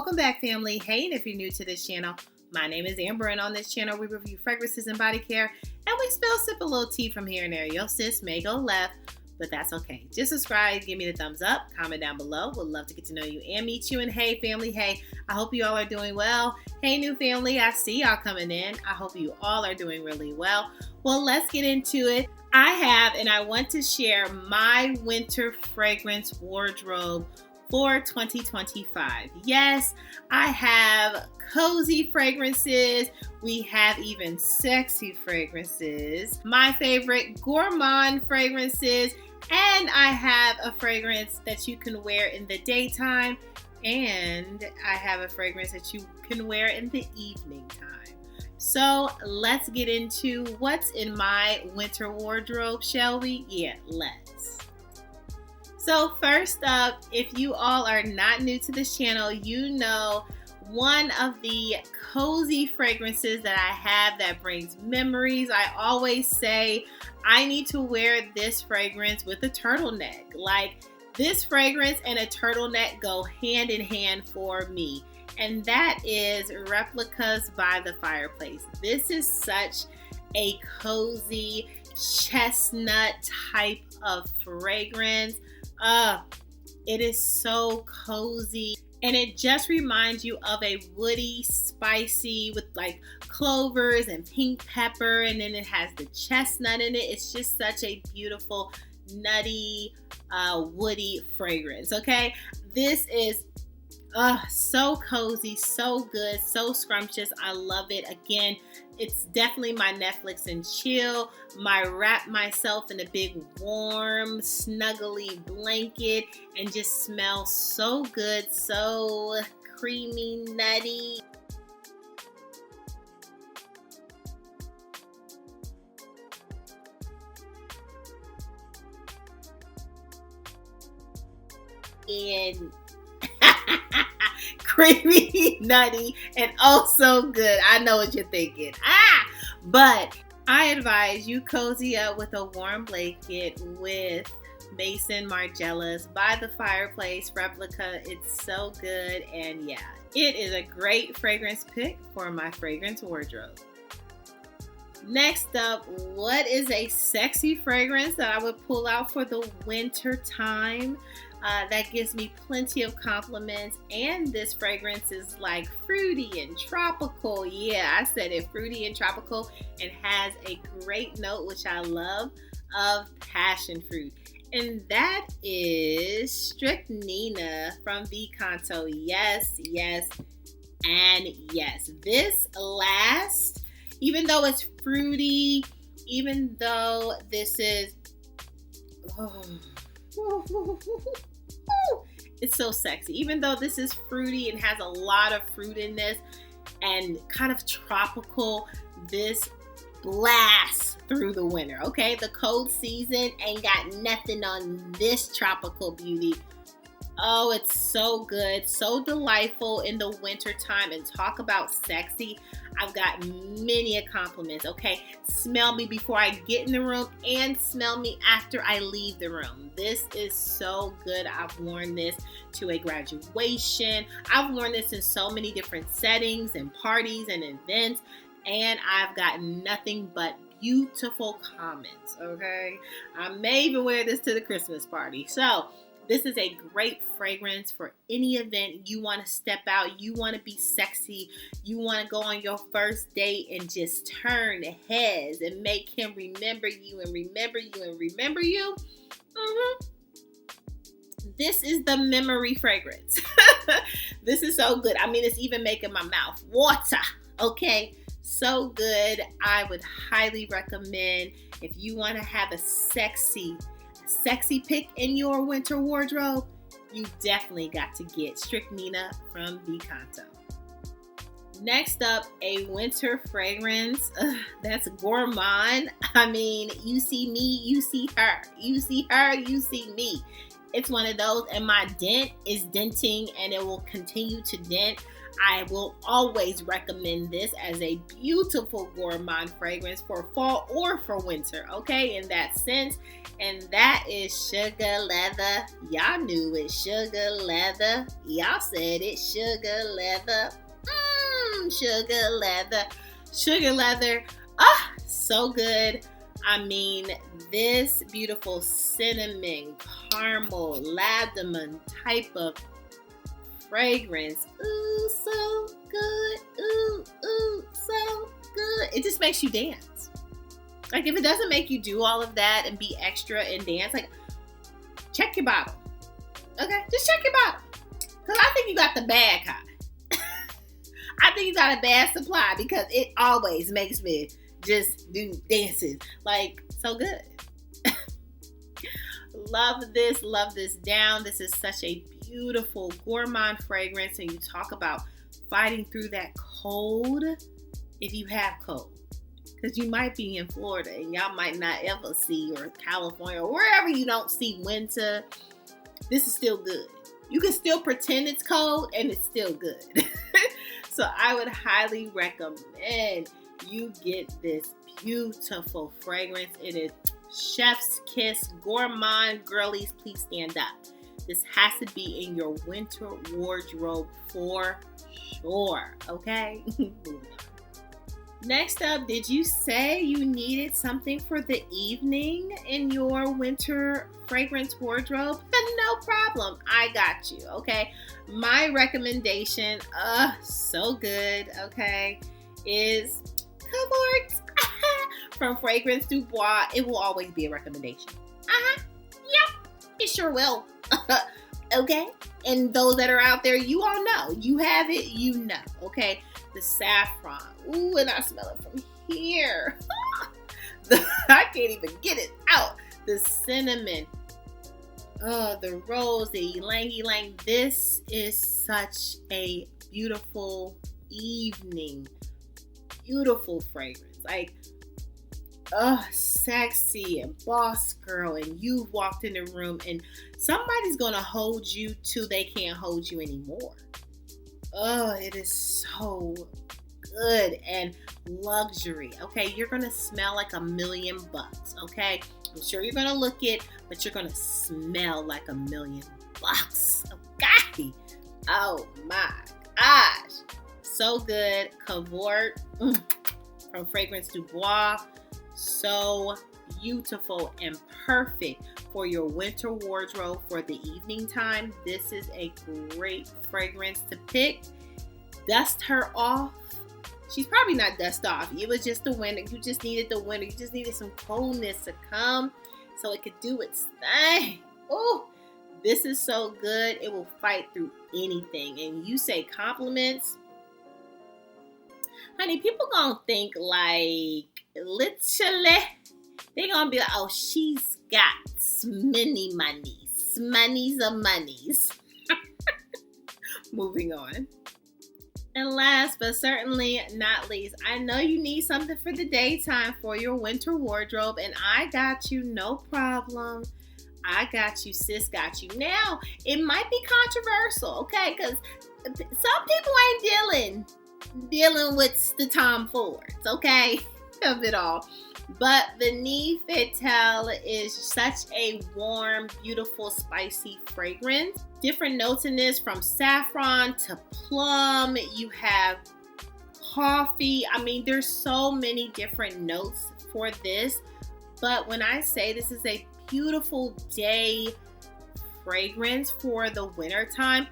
Welcome back, family. Hey, and if you're new to this channel, my name is Amber, and on this channel we review fragrances and body care, and we sip a little tea from here and there. Your sis may go left, but that's okay. Just subscribe, give me the thumbs up, comment down below. Would love to get to know you and meet you. And hey, family, hey, I hope you all are doing well. Hey, new family, I see y'all coming in. I hope you all are doing really well. Well, let's get into it. I want to share my winter fragrance wardrobe for 2025. Yes, I have cozy fragrances. We have even sexy fragrances. My favorite gourmand fragrances. And I have a fragrance that you can wear in the daytime. And I have a fragrance that you can wear in the evening time. So let's get into what's in my winter wardrobe, shall we? Yeah, let's. So first up, if you all are not new to this channel, you know one of the cozy fragrances that I have that brings memories. I always say I need to wear this fragrance with a turtleneck. Like, this fragrance and a turtleneck go hand in hand for me. And that is Replicas by the Fireplace. This is such a cozy chestnut type of fragrance. It is so cozy, and it just reminds you of a woody, spicy with like clovers and pink pepper, and then it has the chestnut in it. It's just such a beautiful, nutty, woody fragrance. Okay, this is so cozy, so good, so scrumptious. I love it. Again, it's definitely my Netflix and chill. My wrap myself in a big warm, snuggly blanket and just smells so good, so creamy, nutty. And creamy, nutty, and oh so good. I know what you're thinking. But I advise you cozy up with a warm blanket with Maison Margiela's by the Fireplace Replica. It's so good, and yeah, it is a great fragrance pick for my fragrance wardrobe. Next up, what is a sexy fragrance that I would pull out for the winter time? That gives me plenty of compliments, and this fragrance is like fruity and tropical. Yeah, I said it, fruity and tropical, and has a great note, which I love, of passion fruit. And that is Strychnina from Vicanto. Yes, yes, and yes. This lasts, even though it's fruity, even though this is... it's so sexy. Even though this is fruity and has a lot of fruit in this and kind of tropical, this blasts through the winter. Okay, the cold season ain't got nothing on this tropical beauty. Oh, it's so good, so delightful in the winter time. And talk about sexy, I've got many a compliments. Okay, smell me before I get in the room and smell me after I leave the room. This is so good. I've worn this to a graduation. I've worn this in so many different settings and parties and events, and I've got nothing but beautiful comments. Okay, I may even wear this to the Christmas party. So this is a great fragrance for any event. You want to step out, you want to be sexy, you want to go on your first date and just turn heads and make him remember you and remember you and remember you. This is the memory fragrance. This is so good. I mean, it's even making my mouth water. Okay, so good. I would highly recommend, if you want to have a sexy pick in your winter wardrobe, you definitely got to get Strychnina from Vicanto. Next up, a winter fragrance that's gourmand. I mean, you see me, you see her. You see her, you see me. It's one of those, and my dent is denting and it will continue to dent. I will always recommend this as a beautiful gourmand fragrance for fall or for winter, okay, in that sense. And that is Sugar Leather. Y'all knew it, Sugar Leather. Y'all said it, Sugar Leather. Sugar Leather. Sugar Leather. Ah, so good. I mean, this beautiful cinnamon, caramel, ladamon type of fragrance. Ooh, so good. Ooh, so good. It just makes you dance. Like, if it doesn't make you do all of that and be extra and dance, like, check your bottle. Okay? Just check your bottle. Because I think you got the bad kind. I think you got a bad supply because it always makes me just do dances. Like, so good. Love this down. This is such a beautiful gourmand fragrance. And you talk about fighting through that cold if you have cold. Because you might be in Florida and y'all might not ever see, or California, or wherever you don't see winter. This is still good. You can still pretend it's cold and it's still good. So I would highly recommend you get this beautiful fragrance. It is Chef's Kiss Gourmand. Girlies, please stand up. This has to be in your winter wardrobe for sure, okay? Next up, did you say you needed something for the evening in your winter fragrance wardrobe? No problem. I got you, okay? My recommendation, so good, okay, is Covert from Fragrance Du Bois. It will always be a recommendation. Yep, it sure will. Okay? And those that are out there, you all know. You have it, you know, okay? The saffron. Ooh, and I smell it from here. I can't even get it out. The cinnamon. Oh, the rose, the ylang ylang. This is such a beautiful evening. Beautiful fragrance. Like, sexy and boss girl, and you've walked in the room and somebody's gonna hold you till they can't hold you anymore. Oh, it is so good and luxury. Okay, you're gonna smell like $1,000,000. Okay, I'm sure you're gonna look it, but you're gonna smell like $1,000,000. Okay. Oh my gosh, so good. Covert from Fragrance Du Bois. So beautiful and perfect for your winter wardrobe for the evening time. This is a great fragrance to pick. Dust her off. She's probably not dust off. It was just the winter. You just needed the winter. You just needed some coldness to come so it could do its thing. Oh, this is so good. It will fight through anything. And you say compliments. Honey, people gonna think like, literally, they gonna be like, oh, she's got many monies. Monies of monies. Moving on. And last but certainly not least, I know you need something for the daytime for your winter wardrobe, and I got you, no problem. I got you, sis, got you. Now, it might be controversial, okay? Because some people ain't dealing with the Tom Fords, okay? Of it all. But the Neve Fatale is such a warm, beautiful, spicy fragrance. Different notes in this, from saffron to plum. You have coffee. I mean, there's so many different notes for this. But when I say this is a beautiful day fragrance for the winter time,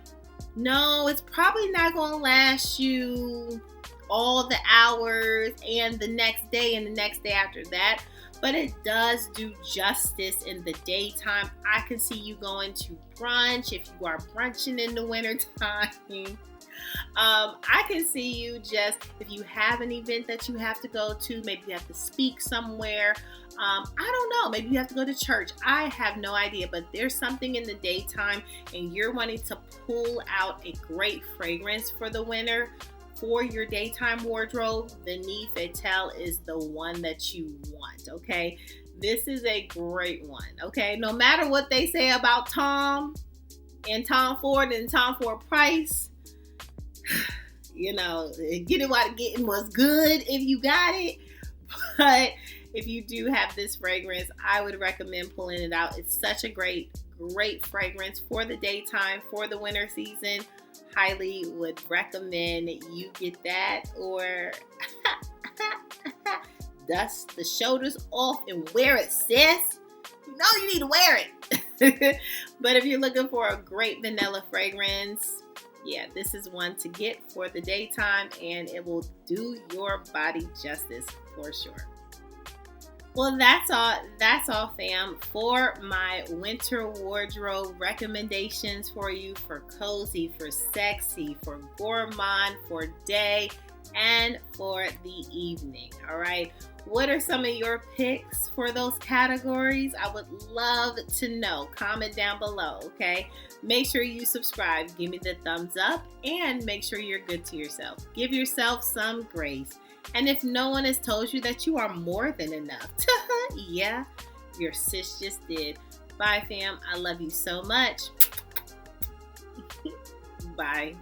no, it's probably not going to last you all the hours and the next day and the next day after that, but it does do justice in the daytime. I can see you going to brunch if you are brunching in the winter time. I can see you just, if you have an event that you have to go to, maybe you have to speak somewhere. I don't know, maybe you have to go to church. I have no idea, but there's something in the daytime and you're wanting to pull out a great fragrance for the winter. For your daytime wardrobe, the Neve Fatale is the one that you want, okay? This is a great one, okay? No matter what they say about Tom and Tom Ford and Tom Ford Price, you know, get it while the getting was good if you got it. But if you do have this fragrance, I would recommend pulling it out. It's such a great fragrance for the daytime, for the winter season. Highly would recommend you get that, or dust the shoulders off and wear it, sis. You know you need to wear it. But if you're looking for a great vanilla fragrance, yeah, this is one to get for the daytime, and it will do your body justice for sure. Well, that's all, fam, for my winter wardrobe recommendations for you, for cozy, for sexy, for gourmand, for day, and for the evening. All right. What are some of your picks for those categories? I would love to know. Comment down below, okay? Make sure you subscribe. Give me the thumbs up, and make sure you're good to yourself. Give yourself some grace. And if no one has told you that you are more than enough, yeah, your sis just did. Bye, fam. I love you so much. Bye.